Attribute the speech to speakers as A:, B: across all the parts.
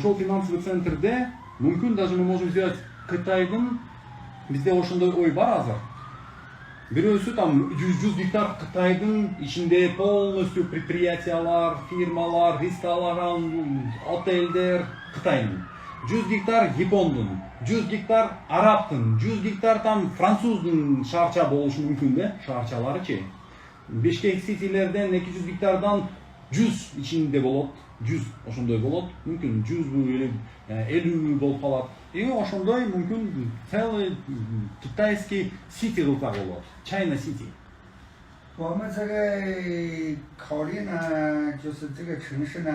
A: ошол финансовый центрде мүмкүн даже мы можем взять Кытайдын, бизде ошондой ой бар азыр. Бирөөсү там 100 гектар Кытайдын ичинде полностью предприятиялар, фирмалар, ресторан, отелдер Кытайдын. 100 гектар Япондун, 100 гектар Арабтын, 100 гектар там француздун шаарча болушу мүмкүн да, шаарчаларычы. Бишкек ситилерден 200 гектардан 100 ичинде болот, 100 ошондой болот, мүмкүн 100 или 50 болуп калат. И ошондой мүмкүн целый китайский сити кылсак болот, China City.
B: 我们这个考虑呢，就是这个城市呢，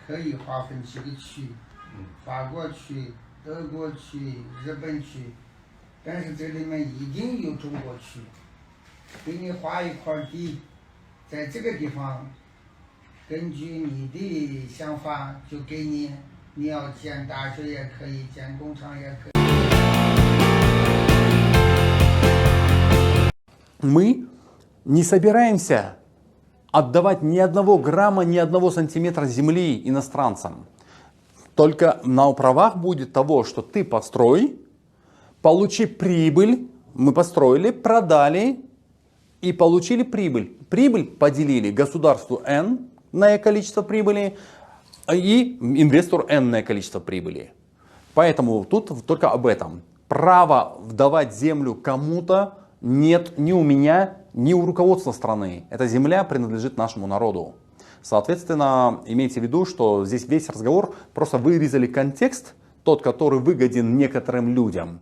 B: 可以划分几个区，法国区、德国区、日本区，但是这里面一定有中国区。给你划一块地，在这个地方，根据你的想法就给你，你要建大学也可以，建工厂也可以。
C: Мы не собираемся отдавать ни одного грамма, ни одного сантиметра земли иностранцам. Только на правах будет того, что ты построй, получи прибыль, мы построили, продали и получили прибыль. Прибыль поделили государству N на количество прибыли и инвестору N количество прибыли. Поэтому тут только об этом. Право вдавать землю кому-то нет ни у меня, ни у руководства страны. Эта земля принадлежит нашему народу. Соответственно, имейте в виду, что здесь весь разговор просто вырезали контекст, тот, который выгоден некоторым людям.